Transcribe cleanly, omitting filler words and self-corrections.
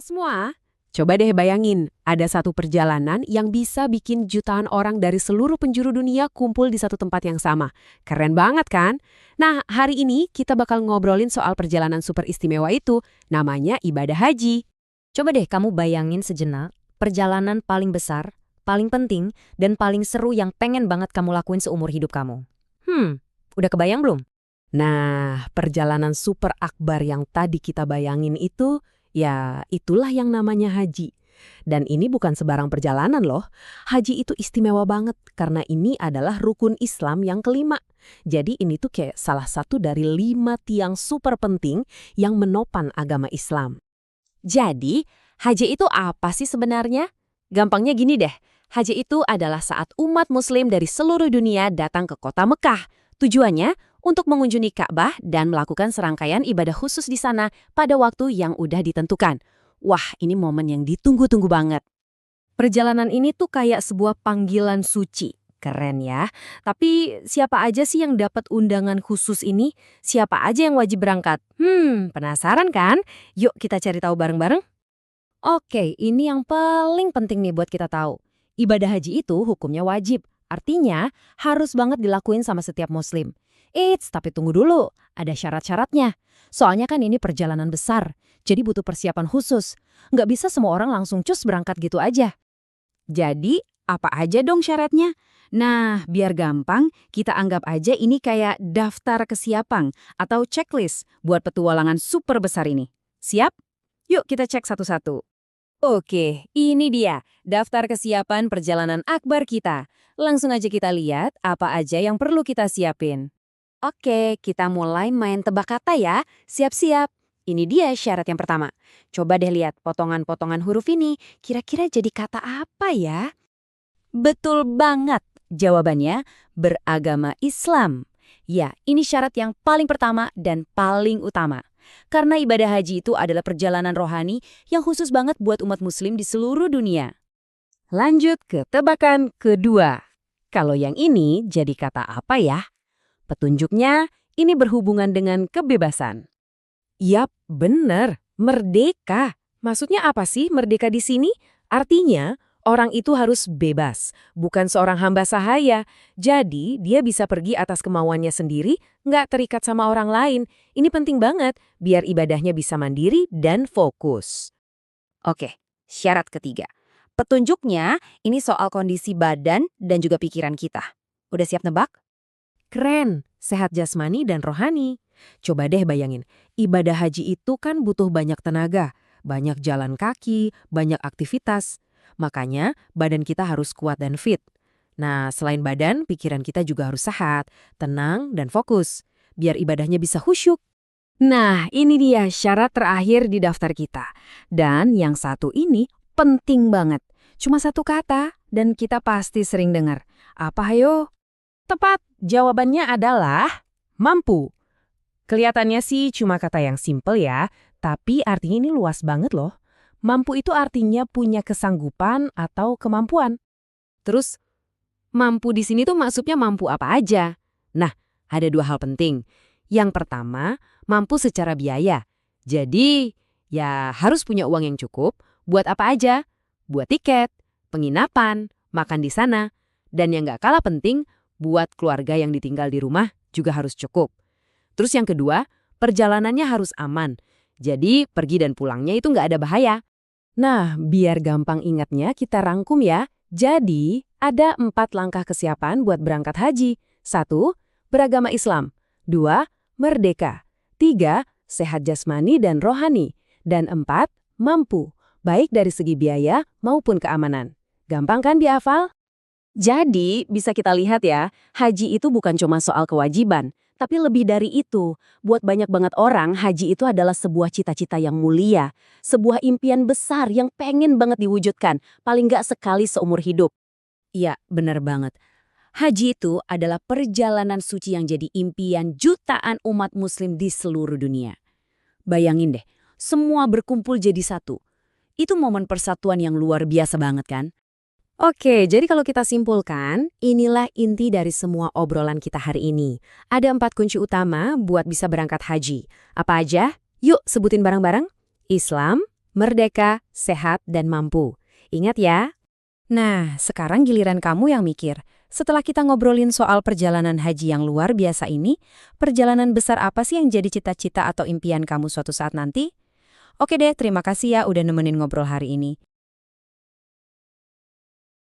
semua. Coba deh bayangin, ada satu perjalanan yang bisa bikin jutaan orang dari seluruh penjuru dunia kumpul di satu tempat yang sama. Keren banget kan? Nah, hari ini kita bakal ngobrolin soal perjalanan super istimewa itu, namanya ibadah haji. Coba deh kamu bayangin sejenak, perjalanan paling besar, paling penting, dan paling seru yang pengen banget kamu lakuin seumur hidup kamu. Udah kebayang belum? Nah, perjalanan super akbar yang tadi kita bayangin itu, ya itulah yang namanya haji. Dan ini bukan sebarang perjalanan loh. Haji itu istimewa banget karena ini adalah rukun Islam yang kelima. Jadi ini tuh kayak salah satu dari 5 tiang super penting yang menopang agama Islam. Jadi, haji itu apa sih sebenarnya? Gampangnya gini deh, haji itu adalah saat umat muslim dari seluruh dunia datang ke kota Mekah. Tujuannya untuk mengunjungi Ka'bah dan melakukan serangkaian ibadah khusus di sana pada waktu yang udah ditentukan. Wah, ini momen yang ditunggu-tunggu banget. Perjalanan ini tuh kayak sebuah panggilan suci. Keren ya. Tapi siapa aja sih yang dapat undangan khusus ini? Siapa aja yang wajib berangkat? Penasaran kan? Yuk kita cari tahu bareng-bareng. Oke, ini yang paling penting nih buat kita tahu. Ibadah haji itu hukumnya wajib. Artinya, harus banget dilakuin sama setiap muslim. Eits, tapi tunggu dulu, ada syarat-syaratnya. Soalnya kan ini perjalanan besar, jadi butuh persiapan khusus. Nggak bisa semua orang langsung cus berangkat gitu aja. Jadi, apa aja dong syaratnya? Nah, biar gampang, kita anggap aja ini kayak daftar kesiapan atau checklist buat petualangan super besar ini. Siap? Yuk kita cek satu-satu. Oke, ini dia daftar kesiapan perjalanan akbar kita. Langsung aja kita lihat apa aja yang perlu kita siapin. Oke, kita mulai main tebak kata ya. Siap-siap. Ini dia syarat yang pertama. Coba deh lihat potongan-potongan huruf ini. Kira-kira jadi kata apa ya? Betul banget. Jawabannya beragama Islam. Ya, ini syarat yang paling pertama dan paling utama. Karena ibadah haji itu adalah perjalanan rohani yang khusus banget buat umat muslim di seluruh dunia. Lanjut ke tebakan kedua. Kalau yang ini jadi kata apa ya? Petunjuknya ini berhubungan dengan kebebasan. Yap, bener. Merdeka. Maksudnya apa sih merdeka di sini? Artinya, orang itu harus bebas, bukan seorang hamba sahaya. Jadi, dia bisa pergi atas kemauannya sendiri, nggak terikat sama orang lain. Ini penting banget, biar ibadahnya bisa mandiri dan fokus. Oke, syarat ketiga. Petunjuknya, ini soal kondisi badan dan juga pikiran kita. Udah siap nebak? Keren, sehat jasmani dan rohani. Coba deh bayangin, ibadah haji itu kan butuh banyak tenaga, banyak jalan kaki, banyak aktivitas. Makanya, badan kita harus kuat dan fit. Nah, selain badan, pikiran kita juga harus sehat, tenang, dan fokus. Biar ibadahnya bisa khusyuk. Nah, ini dia syarat terakhir di daftar kita. Dan yang satu ini penting banget. Cuma satu kata, dan kita pasti sering dengar. Apa hayo? Tepat, jawabannya adalah mampu. Kelihatannya sih cuma kata yang simple ya, tapi artinya ini luas banget loh. Mampu itu artinya punya kesanggupan atau kemampuan. Terus, mampu di sini tuh maksudnya mampu apa aja? Nah, ada 2 hal penting. Yang pertama, mampu secara biaya. Jadi, ya harus punya uang yang cukup buat apa aja? Buat tiket, penginapan, makan di sana. Dan yang nggak kalah penting, buat keluarga yang ditinggal di rumah juga harus cukup. Terus yang kedua, perjalanannya harus aman. Jadi, pergi dan pulangnya itu nggak ada bahaya. Nah, biar gampang ingatnya, kita rangkum ya. Jadi, ada 4 langkah kesiapan buat berangkat haji. 1. Beragama Islam. 2. Merdeka. 3. Sehat jasmani dan rohani. Dan 4. Mampu, baik dari segi biaya maupun keamanan. Gampang kan dihafal? Jadi, bisa kita lihat ya, haji itu bukan cuma soal kewajiban, tapi lebih dari itu. Buat banyak banget orang, haji itu adalah sebuah cita-cita yang mulia. Sebuah impian besar yang pengen banget diwujudkan, paling nggak sekali seumur hidup. Iya, benar banget. Haji itu adalah perjalanan suci yang jadi impian jutaan umat muslim di seluruh dunia. Bayangin deh, semua berkumpul jadi satu. Itu momen persatuan yang luar biasa banget kan? Oke, jadi kalau kita simpulkan, inilah inti dari semua obrolan kita hari ini. Ada 4 kunci utama buat bisa berangkat haji. Apa aja? Yuk sebutin bareng-bareng. Islam, merdeka, sehat, dan mampu. Ingat ya. Nah, sekarang giliran kamu yang mikir. Setelah kita ngobrolin soal perjalanan haji yang luar biasa ini, perjalanan besar apa sih yang jadi cita-cita atau impian kamu suatu saat nanti? Oke deh, terima kasih ya udah nemenin ngobrol hari ini.